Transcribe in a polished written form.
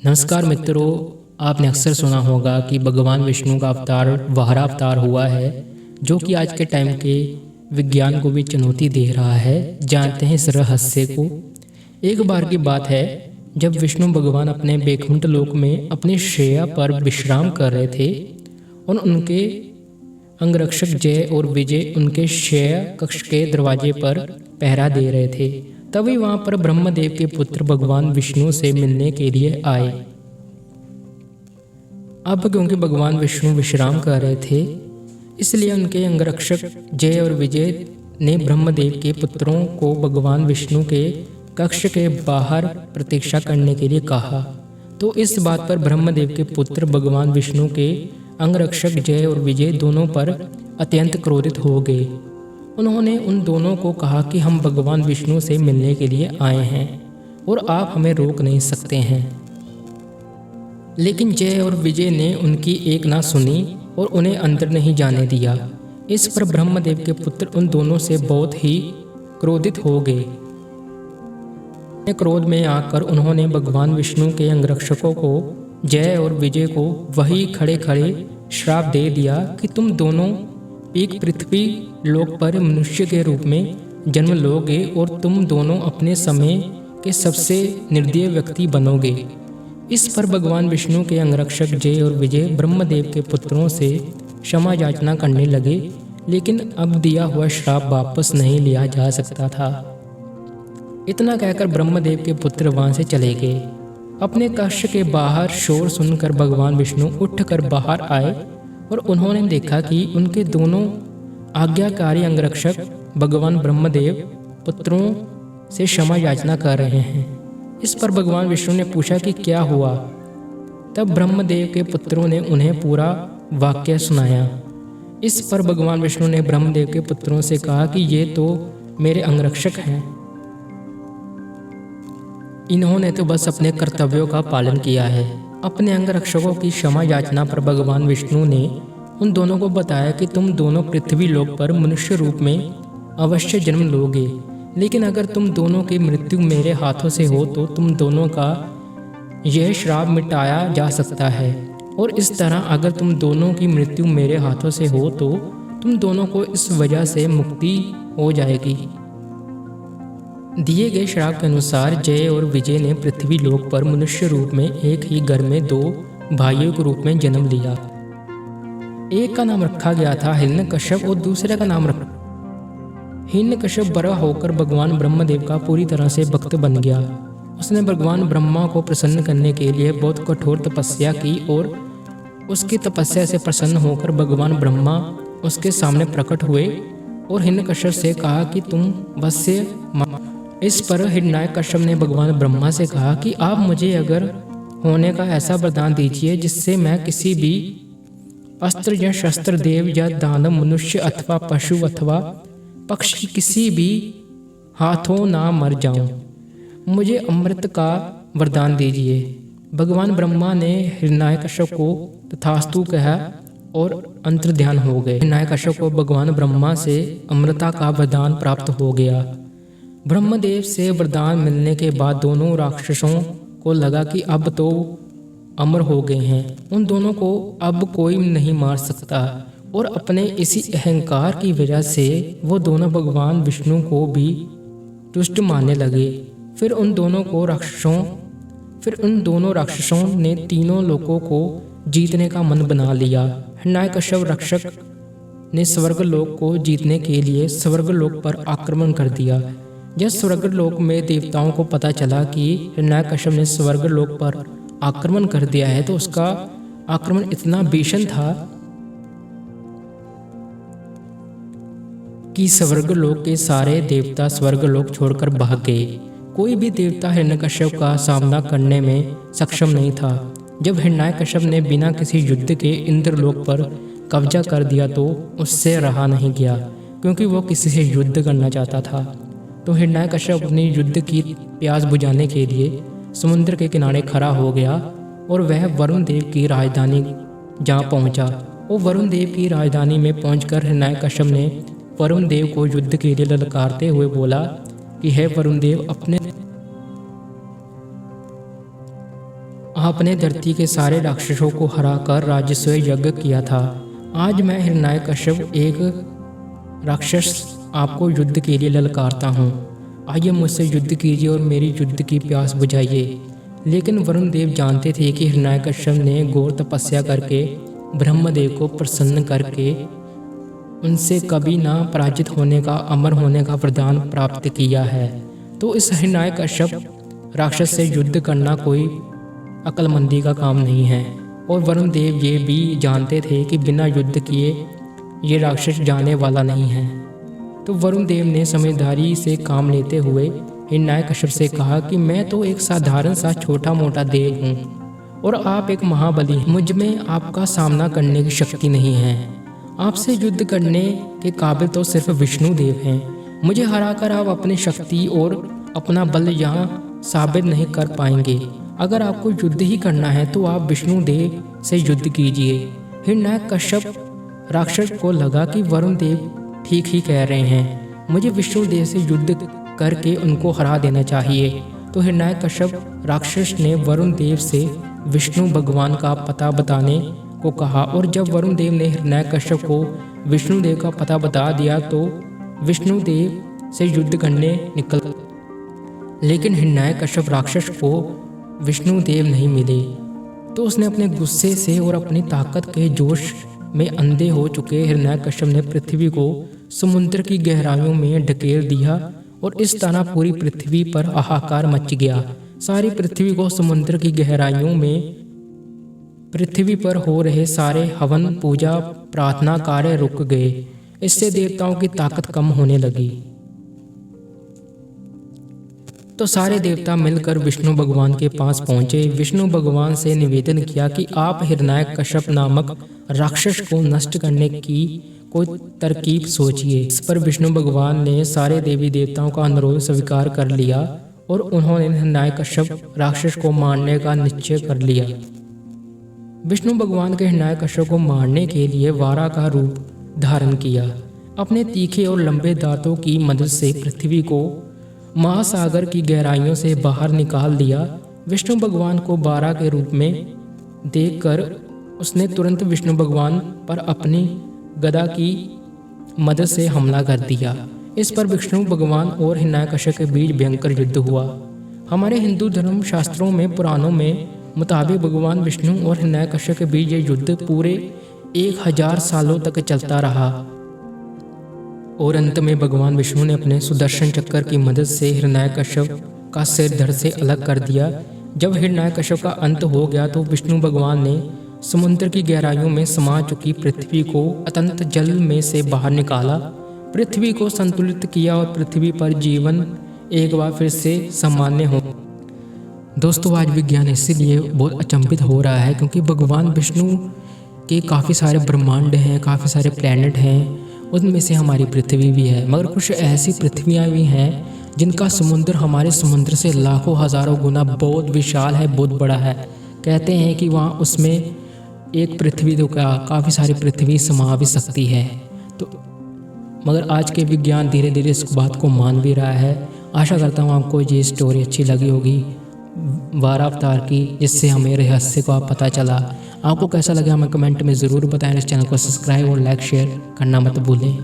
नमस्कार मित्रों, आपने अक्सर सुना होगा कि भगवान विष्णु का अवतार वाराह अवतार हुआ है, जो कि आज के टाइम के विज्ञान को भी चुनौती दे रहा है। जानते हैं इस रहस्य को। एक बार की बात है, जब विष्णु भगवान अपने बैकुंठ लोक में अपनी शैया पर विश्राम कर रहे थे और उनके अंगरक्षक जय और विजय उनके शैया कक्ष के दरवाजे पर पहरा दे रहे थे। तभी वहां पर ब्रह्मदेव के पुत्र भगवान विष्णु से मिलने के लिए आए। अब क्योंकि भगवान विष्णु विश्राम कर रहे थे, इसलिए उनके अंगरक्षक जय और विजय ने ब्रह्मदेव के पुत्रों को भगवान विष्णु के कक्ष के बाहर प्रतीक्षा करने के लिए कहा। तो इस बात पर ब्रह्मदेव के पुत्र भगवान विष्णु के अंगरक्षक जय और विजय दोनों पर अत्यंत क्रोधित हो गए। उन्होंने उन दोनों को कहा कि हम भगवान विष्णु से मिलने के लिए आए हैं और आप हमें रोक नहीं सकते हैं। लेकिन जय और विजय ने उनकी एक ना सुनी और उन्हें अंदर नहीं जाने दिया। इस पर ब्रह्मदेव के पुत्र उन दोनों से बहुत ही क्रोधित हो गए। क्रोध में आकर उन्होंने भगवान विष्णु के अंगरक्षकों को, जय और विजय को वही खड़े खड़े श्राप दे दिया कि तुम दोनों एक पृथ्वी लोक पर मनुष्य के रूप में जन्म लोगे और तुम दोनों अपने समय के सबसे निर्दयी व्यक्ति बनोगे। इस पर भगवान विष्णु के अंगरक्षक जय और विजय ब्रह्मदेव के पुत्रों से क्षमा याचना करने लगे, लेकिन अब दिया हुआ श्राप वापस नहीं लिया जा सकता था। इतना कहकर ब्रह्मदेव के पुत्र वहां से चले गए। अपने कक्ष के बाहर शोर सुनकर भगवान विष्णु उठकर बाहर आए और उन्होंने देखा कि उनके दोनों आज्ञाकारी अंगरक्षक भगवान ब्रह्मदेव पुत्रों से क्षमा याचना कर रहे हैं। इस पर भगवान विष्णु ने पूछा कि क्या हुआ। तब ब्रह्मदेव के पुत्रों ने उन्हें पूरा वाक्य सुनाया। इस पर भगवान विष्णु ने ब्रह्मदेव के पुत्रों से कहा कि ये तो मेरे अंगरक्षक हैं, इन्होंने तो बस अपने कर्तव्यों का पालन किया है। अपने अंगरक्षकों की क्षमा याचना पर भगवान विष्णु ने उन दोनों को बताया कि तुम दोनों पृथ्वी लोक पर मनुष्य रूप में अवश्य जन्म लोगे, लेकिन अगर तुम दोनों की मृत्यु मेरे हाथों से हो तो तुम दोनों का यह श्राप मिटाया जा सकता है। और इस तरह अगर तुम दोनों की मृत्यु मेरे हाथों से हो तो तुम दोनों को इस वजह से मुक्ति हो जाएगी। दिए गए श्राप के अनुसार जय और विजय ने पृथ्वी लोक पर मनुष्य रूप में एक ही घर में दो भाइयों के रूप में जन्म लिया। एक का नाम रखा गया था हिरण्यकश्यप और दूसरे का नाम हिरण्यकश्यप बड़ा होकर भगवान ब्रह्मदेव का पूरी तरह से भक्त बन गया। उसने भगवान ब्रह्मा को प्रसन्न करने के लिए बहुत कठोर तपस्या की और उसकी तपस्या से प्रसन्न होकर भगवान ब्रह्मा उसके सामने प्रकट हुए और हिरण्यकश्यप से कहा कि तुम वश्य। इस पर हिरण्यकश्यप ने भगवान ब्रह्मा से कहा कि आप मुझे अगर होने का ऐसा वरदान दीजिए जिससे मैं किसी भी अस्त्र या शस्त्र, देव या दानव, मनुष्य अथवा पशु अथवा पक्षी किसी भी हाथों ना मर जाऊं। मुझे अमृत का वरदान दीजिए। भगवान ब्रह्मा ने हिरण्यकश्यप को तथास्तु कहा और अंतर्ध्यान हो गए। हिरण्यकश्यप को भगवान ब्रह्मा से अमृता का वरदान प्राप्त हो गया। ब्रह्मदेव से वरदान मिलने के बाद दोनों राक्षसों को लगा कि अब तो अमर हो गए हैं, उन दोनों को अब कोई नहीं मार सकता और अपने इसी अहंकार की वजह से वो दोनों भगवान विष्णु को भी तुष्ट मानने लगे। फिर उन दोनों राक्षसों ने तीनों लोगों को जीतने का मन बना लिया। हिरण्यकश्यप रक्षक ने स्वर्गलोक को जीतने के लिए स्वर्गलोक पर आक्रमण कर दिया। जब स्वर्गलोक में देवताओं को पता चला कि हिरण्यकश्यप ने स्वर्गलोक पर आक्रमण कर दिया है तो उसका आक्रमण इतना भीषण था कि स्वर्गलोक के सारे देवता स्वर्गलोक छोड़कर भाग गए। कोई भी देवता हिरण्यकश्यप का सामना करने में सक्षम नहीं था। जब हिरण्यकश्यप ने बिना किसी युद्ध के इंद्रलोक पर कब्जा कर दिया तो उससे रहा नहीं गया, क्योंकि वो किसी से युद्ध करना चाहता था। तो हिरण्यकश्यप अपनी युद्ध की प्यास बुझाने के लिए समुद्र के किनारे खड़ा हो गया और वह वरुण देव की राजधानी जा पहुंचा। और वरुण देव की राजधानी में पहुंचकर हिरण्यकश्यप ने वरुण देव को युद्ध के लिए ललकारते हुए बोला कि हे वरुण देव, आपने धरती के सारे राक्षसों को हराकर राजस्व यज्ञ किया था। आज मैं हिरण्यकश्यप एक राक्षस आपको युद्ध के लिए ललकारता हूँ। आइए मुझसे युद्ध कीजिए और मेरी युद्ध की प्यास बुझाइए। लेकिन वरुण देव जानते थे कि हिरण्यकश्यप ने घोर तपस्या करके ब्रह्मदेव को प्रसन्न करके उनसे कभी ना पराजित होने का, अमर होने का वरदान प्राप्त किया है। तो इस हिरण्यकश्यप राक्षस से युद्ध करना कोई अक्लमंदी का काम नहीं है। और वरुण देव ये भी जानते थे कि बिना युद्ध किए ये राक्षस जाने वाला नहीं है। तो वरुण देव ने समझदारी से काम लेते हुए हिरण्यकश्यप से कहा कि मैं तो एक साधारण सा छोटा मोटा देव हूँ और आप एक महाबली हैं। मुझ में आपका सामना करने की शक्ति नहीं है। आपसे युद्ध करने के काबिल तो सिर्फ विष्णु देव हैं। मुझे हराकर आप अपनी शक्ति और अपना बल यहाँ साबित नहीं कर पाएंगे। अगर आपको युद्ध ही करना है तो आप विष्णु देव से युद्ध कीजिए। हिरण्यकश्यप राक्षस को लगा कि वरुण देव ठीक ही कह रहे हैं, मुझे विष्णु देव से युद्ध करके उनको हरा देना चाहिए। तो हिरण्यकश्यप राक्षस ने वरुण देव से विष्णु भगवान का पता बताने को कहा। और जब वरुण देव ने हिरण्यकश्यप को विष्णु देव का पता बता दिया तो विष्णु देव से युद्ध करने निकल। लेकिन हिरण्यकश्यप राक्षस को विष्णु देव नहीं मिले। तो उसने अपने गुस्से से और अपनी ताकत के जोश में अंधे हो चुके हिरण्यकश्यप ने पृथ्वी को समुद्र की गहराइयों में ढकेल दिया और इस तरह पूरी पृथ्वी पर हाहाकार मच गया। सारी पृथ्वी को समुद्र की गहराइयों में पृथ्वी पर हो रहे सारे हवन, पूजा, प्रार्थना कार्य रुक गए। इससे देवताओं की ताकत कम होने लगी। तो सारे देवता मिलकर विष्णु भगवान के पास पहुंचे। विष्णु भगवान से निवेदन किया कि आप हिरण्यकश्यप नामक राक्षस को नष्ट करने की कोई तरकीब सोचिए। इस पर विष्णु भगवान ने सारे देवी देवताओं का अनुरोध स्वीकार कर लिया और उन्होंने हिरण्यकश्यप राक्षस को मारने का निश्चय कर लिया। विष्णु भगवान के हिरण्यकश्यप को मारने के लिए वारा का रूप धारण किया। अपने तीखे और लंबे दांतों की मदद से पृथ्वी को महासागर की गहराइयों से बाहर निकाल दिया। विष्णु भगवान को वारा के रूप में देखकर उसने तुरंत विष्णु भगवान पर अपनी गदा की मदद से हमला कर दिया। इस पर विष्णु भगवान और हिरण्यकश्यप के बीच भयंकर युद्ध हुआ। हमारे हिंदू धर्म शास्त्रों में, पुराणों में मुताबिक भगवान विष्णु और हिरण्यकश्यप के बीच ये युद्ध पूरे 1000 सालों तक चलता रहा और अंत में भगवान विष्णु ने अपने सुदर्शन चक्र की मदद से हिरण्यकश्यप का सिर धड़ से अलग कर दिया। जब हिरण्यकश्यप का अंत हो गया तो विष्णु भगवान ने समुद्र की गहराइयों में समा चुकी पृथ्वी को अनंत जल में से बाहर निकाला, पृथ्वी को संतुलित किया और पृथ्वी पर जीवन एक बार फिर से सामान्य हो। दोस्तों, आज विज्ञान इसीलिए बहुत अचंभित हो रहा है क्योंकि भगवान विष्णु के काफ़ी सारे ब्रह्मांड हैं, काफ़ी सारे प्लैनेट हैं, उनमें से हमारी पृथ्वी भी है। मगर कुछ ऐसी पृथ्वियाँ भी हैं जिनका समुद्र हमारे समुद्र से लाखों हज़ारों गुना बहुत विशाल है, बहुत बड़ा है। कहते हैं कि वहाँ उसमें एक पृथ्वी तो क्या, काफ़ी सारी पृथ्वी समा भी सकती है। तो मगर आज के विज्ञान धीरे धीरे इस बात को मान भी रहा है। आशा करता हूँ आपको ये स्टोरी अच्छी लगी होगी वारा अवतार की, जिससे हमें रहस्य का पता चला। आपको कैसा लगा हमें कमेंट में ज़रूर बताएं। इस चैनल को सब्सक्राइब और लाइक शेयर करना मत भूलें।